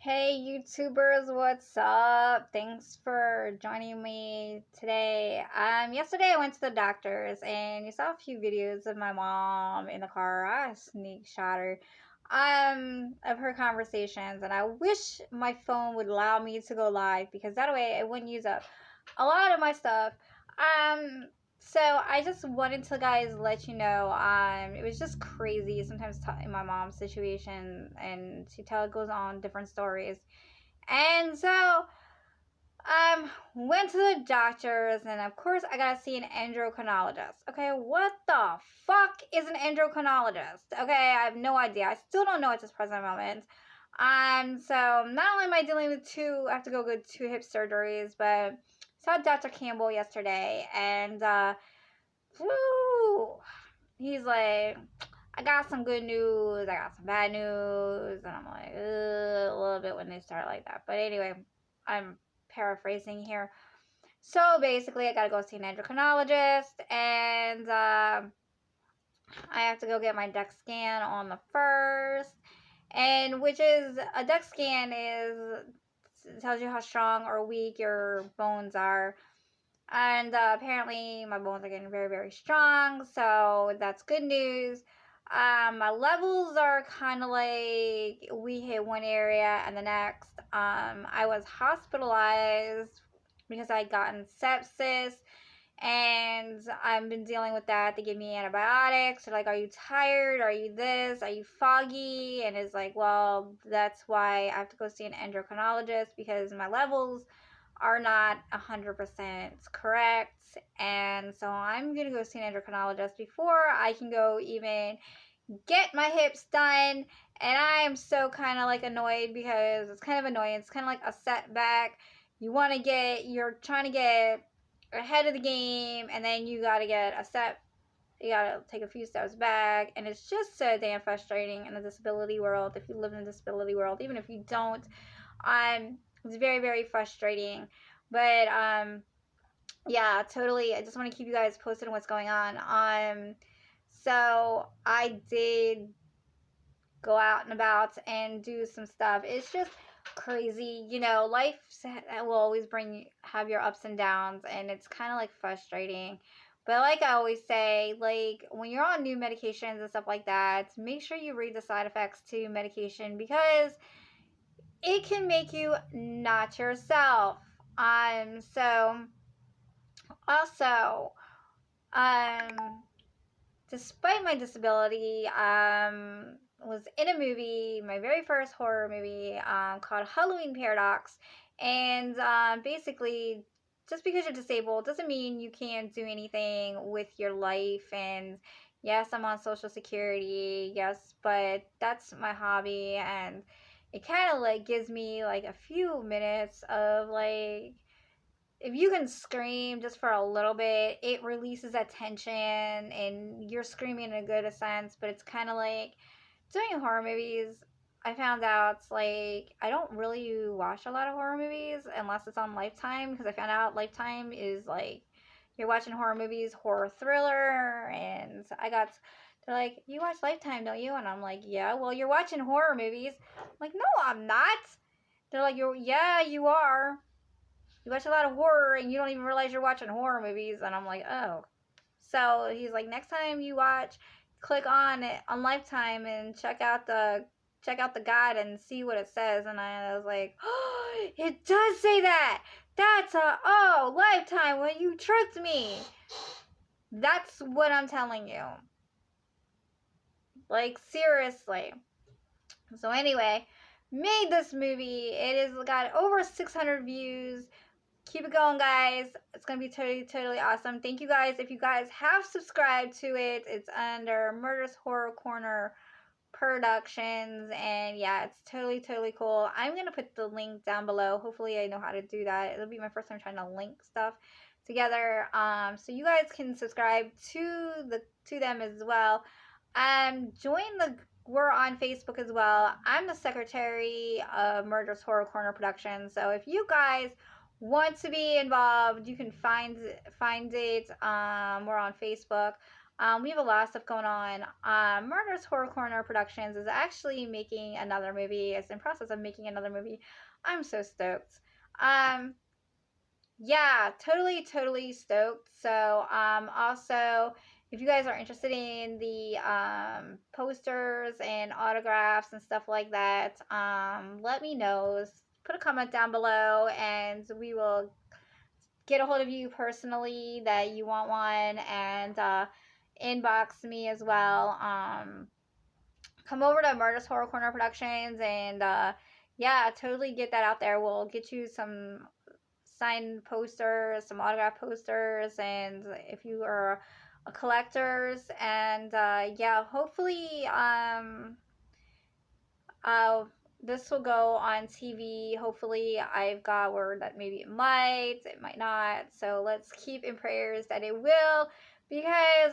Hey YouTubers, what's up? Thanks for joining me today. Yesterday I went to the doctor's and you saw a few videos of my mom in the car. I sneak shot her. Of her conversations, and I wish my phone would allow me to go live because that way it wouldn't use up a lot of my stuff. Um, so I just wanted to guys let you know, it was just crazy sometimes in my mom's situation, and goes on different stories. And so went to the doctors, and of course I gotta see an endocrinologist. Okay, what the fuck is an endocrinologist? Okay, I have no idea. I still don't know at this present moment. So not only am I dealing with I have to go get two hip surgeries, but saw Dr. Campbell yesterday, and woo, he's like, I got some good news, I got some bad news, and I'm like, a little bit when they start like that. But anyway, I'm paraphrasing here. So basically, I gotta go see an endocrinologist, and I have to go get my DEXA scan on the first, and which is a DEXA scan tells you how strong or weak your bones are. And apparently my bones are getting very, very strong, so that's good news. My levels are kind of like we hit one area and the next. I was hospitalized because I'd gotten sepsis, and I've been dealing with that. They give me antibiotics. They're like, are you tired? Are you this? Are you foggy? And it's like, well, that's why I have to go see an endocrinologist because my levels are not 100% correct. And so I'm going to go see an endocrinologist before I can go even get my hips done. And I'm so kind of like annoyed because it's kind of annoying. It's kind of like a setback. You're trying to get ahead of the game, and then you got to you gotta take a few steps back, and it's just so damn frustrating in the disability world. If you live in the disability world, even if you don't, it's very, very frustrating. But yeah, totally. I just want to keep you guys posted on what's going on. So I did go out and about and do some stuff. It's just crazy, life will always have your ups and downs, and it's kind of like frustrating. But like I always say, like when you're on new medications and stuff like that, make sure you read the side effects to medication because it can make you not yourself. So also, um, despite my disability, was in a movie, my very first horror movie, called Halloween Paradox. And basically, just because you're disabled doesn't mean you can't do anything with your life. And yes, I'm on Social Security, yes, but that's my hobby, and it kind of like gives me like a few minutes of like, if you can scream just for a little bit, it releases that tension, and you're screaming in a good sense. But it's kind of like doing horror movies. I found out it's like I don't really watch a lot of horror movies unless it's on Lifetime, because I found out Lifetime is like you're watching horror movies, horror thriller, and they're like, you watch Lifetime, don't you? And I'm like, yeah. Well, you're watching horror movies. I'm like, no, I'm not. They're like, yeah, you are. You watch a lot of horror and you don't even realize you're watching horror movies. And I'm like, oh. So he's like, next time you watch, click on it on Lifetime and check out the guide and see what it says. And I was like, oh, it does say that. Lifetime, well, you tricked me. That's what I'm telling you. Like, seriously. So anyway, made this movie. It has got over 600 views. Keep it going, guys. It's going to be totally, totally awesome. Thank you guys. If you guys have subscribed to it, it's under Murderous Horror Corner Productions. And yeah, it's totally, totally cool. I'm going to put the link down below. Hopefully I know how to do that. It'll be my first time trying to link stuff together. So you guys can subscribe to them as well. We're on Facebook as well. I'm the secretary of Murderous Horror Corner Productions. So if you guys want to be involved, you can find it. We're on Facebook. We have a lot of stuff going on. Murder's Horror Corner Productions is actually making another movie. It's in process of making another movie. I'm so stoked. Um, yeah, totally stoked. So, also, if you guys are interested in the posters and autographs and stuff like that, let me know. Put a comment down below, and we will get a hold of you personally that you want one, and inbox me as well. Come over to Murder's Horror Corner Productions, and yeah, totally get that out there. We'll get you some signed posters, some autograph posters, and if you are a collectors, and yeah, hopefully uh this will go on TV. Hopefully, I've got word that maybe it might not. So let's keep in prayers that it will. Because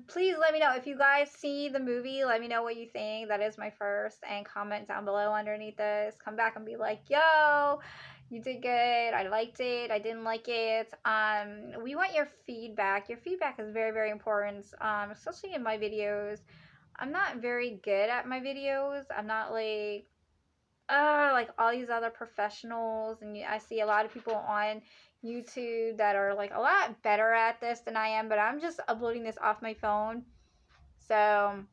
please let me know if you guys see the movie. Let me know what you think. That is my first, and comment down below underneath this. Come back and be like, yo, you did good. I liked it. I didn't like it. We want your feedback. Your feedback is very important. Especially in my videos. I'm not very good at my videos. I'm not like all these other professionals, and I see a lot of people on YouTube that are like a lot better at this than I am, but I'm just uploading this off my phone. So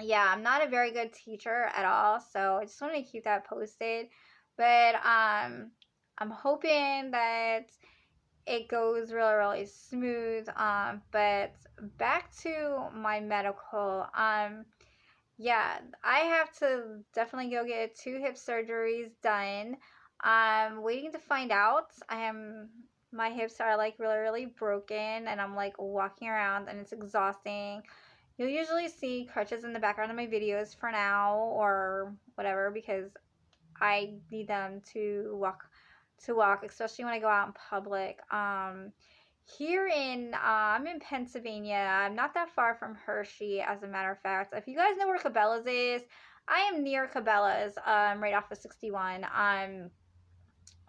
yeah, I'm not a very good teacher at all, so I just want to keep that posted. But I'm hoping that it goes really smooth. But back to my medical. Yeah, I have to definitely go get 2 hip surgeries done. I'm waiting to find out. My hips are like really broken, and I'm like walking around and it's exhausting. You'll usually see crutches in the background of my videos for now or whatever, because I need them to walk, especially when I go out in public. Here in I'm in Pennsylvania. I'm not that far from Hershey, as a matter of fact. If you guys know where Cabela's is, I am near Cabela's, right off of 61.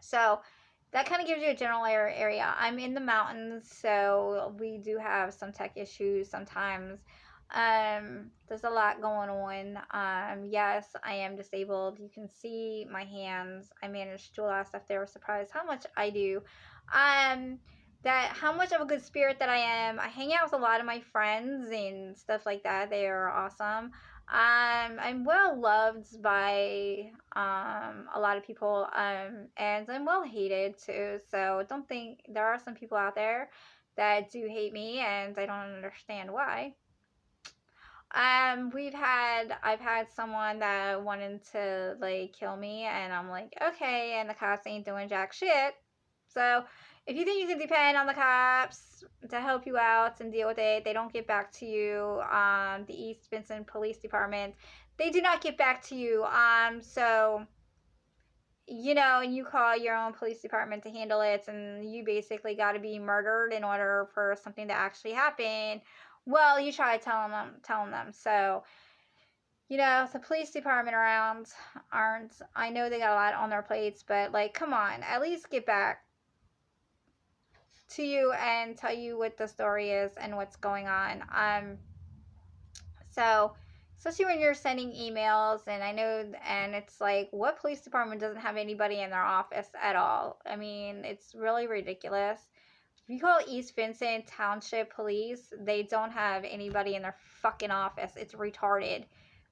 So that kind of gives you a general area. I'm in the mountains, so we do have some tech issues sometimes. There's a lot going on. Yes, I am disabled. You can see my hands. I managed to do a lot of stuff. They were surprised how much I do. Um, that how much of a good spirit that I am. I hang out with a lot of my friends and stuff like that. They are awesome. I'm well loved by a lot of people, and I'm well hated too. So don't think there are some people out there that do hate me, and I don't understand why. I've had someone that wanted to like kill me, and I'm like, okay, and the cops ain't doing jack shit. So if you think you can depend on the cops to help you out and deal with it, they don't get back to you. The East Vincent Police Department, they do not get back to you. So and you call your own police department to handle it, and you basically got to be murdered in order for something to actually happen. Well, you try telling them. So, the police department around aren't, I know they got a lot on their plates, but like, come on, at least get back to you and tell you what the story is and what's going on. So, especially when you're sending emails, and I know, and it's like, what police department doesn't have anybody in their office at all? I mean, it's really ridiculous. If you call East Vincent Township Police, they don't have anybody in their fucking office. It's retarded.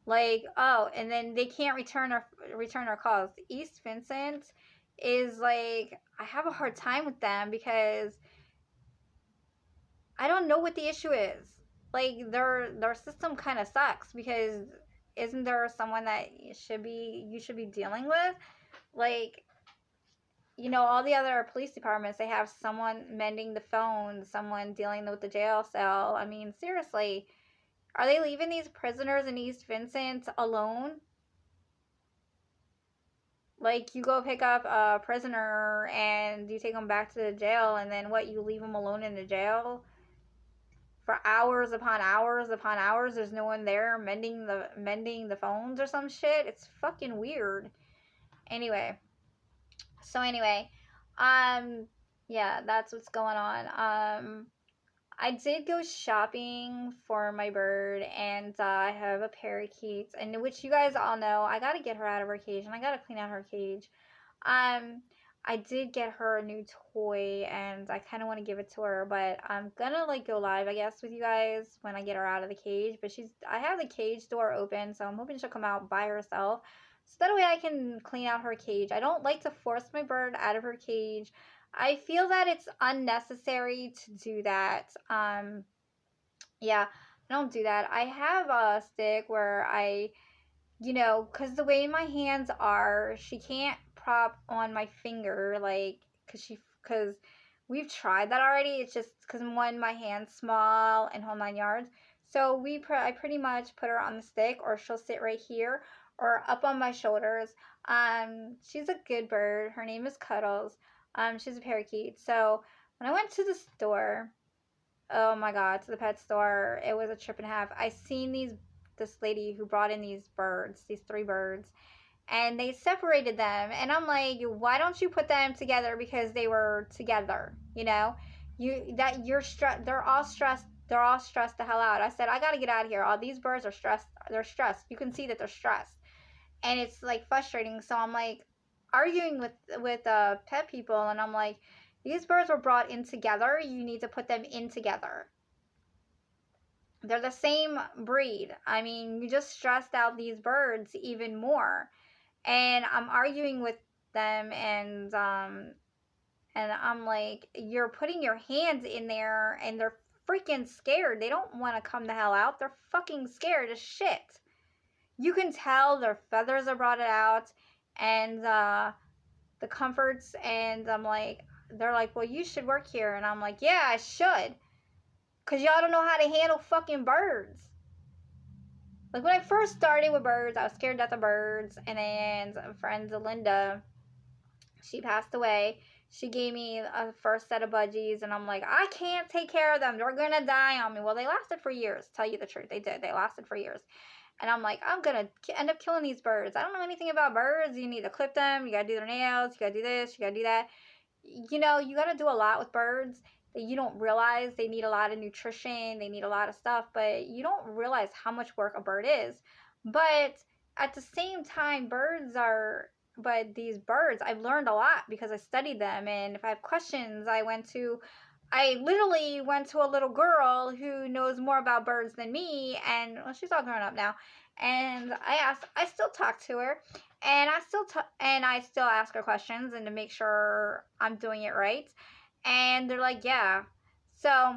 Like, oh, and then they can't return our calls. East Vincent is like, I have a hard time with them because I don't know what the issue is. Like, their system kind of sucks, because isn't there someone that you should be dealing with? Like, all the other police departments, they have someone mending the phone, someone dealing with the jail cell. I mean, seriously, are they leaving these prisoners in East Vincent alone? Like, you go pick up a prisoner and you take them back to the jail, and then what, you leave them alone in the jail for hours upon hours upon hours? There's no one there mending the phones or some shit. It's fucking weird. Anyway, so anyway, yeah, that's what's going on. I did go shopping for my bird, and I have a parakeet, and which you guys all know, I gotta get her out of her cage, and I gotta clean out her cage. Um, I did get her a new toy, and I kind of want to give it to her, but I'm gonna like go live, I guess, with you guys when I get her out of the cage. But I have the cage door open, so I'm hoping she'll come out by herself, so that way I can clean out her cage. I don't like to force my bird out of her cage. I feel that it's unnecessary to do that. Yeah, I don't do that. I have a stick where because the way my hands are, she can't prop on my finger, like, because we've tried that already. It's just because, one, my hand's small and whole 9 yards. So I pretty much put her on the stick, or she'll sit right here or up on my shoulders. She's a good bird. Her name is Cuddles. She's a parakeet. So when I went to the store, oh my God, to the pet store, it was a trip and a half. I seen this lady who brought in these birds, these 3 birds, and they separated them. And I'm like, why don't you put them together? Because they were together, you're stressed. They're all stressed. They're all stressed the hell out. I said, I gotta get out of here. All these birds are stressed. They're stressed. You can see that they're stressed, and it's like frustrating. So I'm like arguing with pet people, and I'm like, these birds were brought in together. You need to put them in together. They're the same breed. I mean, you just stressed out these birds even more. And I'm arguing with them, and I'm like, you're putting your hands in there, and they're freaking scared. They don't want to come the hell out. They're fucking scared as shit. You can tell their feathers are brought out, and the comforts, and they're like, well, you should work here. And I'm like, yeah, I should. Because y'all don't know how to handle fucking birds. Like, when I first started with birds, I was scared death of birds. And then a friend, Linda, she passed away. She gave me a first set of budgies, and I'm like, I can't take care of them. They're going to die on me. Well, they lasted for years. Tell you the truth. They did. They lasted for years. And I'm like, I'm going to end up killing these birds. I don't know anything about birds. You need to clip them. You got to do their nails. You got to do this. You got to do that. You got to do a lot with birds that you don't realize. They need a lot of nutrition. They need a lot of stuff, but you don't realize how much work a bird is. But at the same time, these birds, I've learned a lot because I studied them. And if I have questions, I literally went to a little girl who knows more about birds than me, and well, she's all grown up now. And I still talk to her, and I still ask her questions, and to make sure I'm doing it right. And they're like, yeah. So,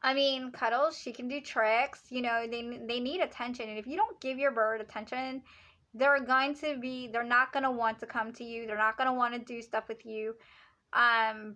I mean, Cuddles, she can do tricks. They need attention, and if you don't give your bird attention, they're not gonna want to come to you. They're not gonna want to do stuff with you.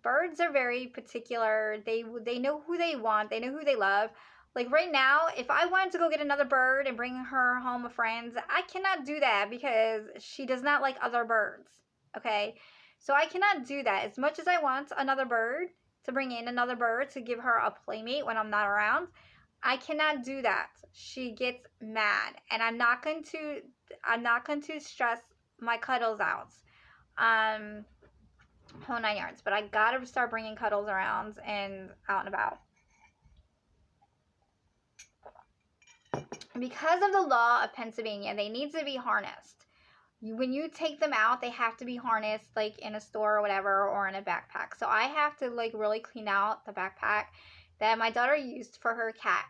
Birds are very particular. They know who they want. They know who they love. Like right now, if I wanted to go get another bird and bring her home with friends, I cannot do that because she does not like other birds. Okay? So I cannot do that. As much as I want another bird, to bring in another bird to give her a playmate when I'm not around, I cannot do that. She gets mad, and I'm not going to stress my Cuddles out. Whole 9 yards. But I gotta start bringing Cuddles around and out and about. Because of the law of Pennsylvania, they need to be harnessed. When you take them out, they have to be harnessed, like in a store or whatever, or in a backpack. So I have to like really clean out the backpack that my daughter used for her cat,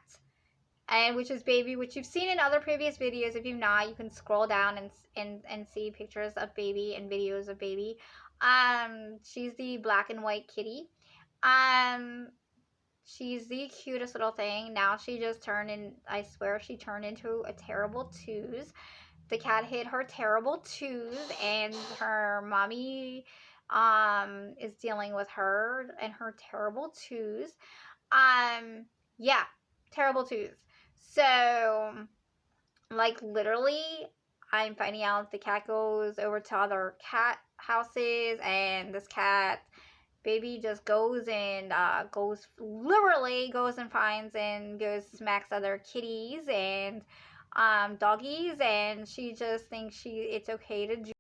and which is Baby, which you've seen in other previous videos. If you've not, you can scroll down and see pictures of Baby and videos of Baby. She's the black and white kitty. She's the cutest little thing. Now she just I swear she turned into a terrible twos. The cat hit her terrible twos, and her mommy is dealing with her and her terrible twos. Yeah, terrible twos. So, like, literally, I'm finding out the cat goes over to other cat houses, and this cat, Baby, just goes and literally goes and finds and goes smacks other kitties and doggies, and she just thinks it's okay to do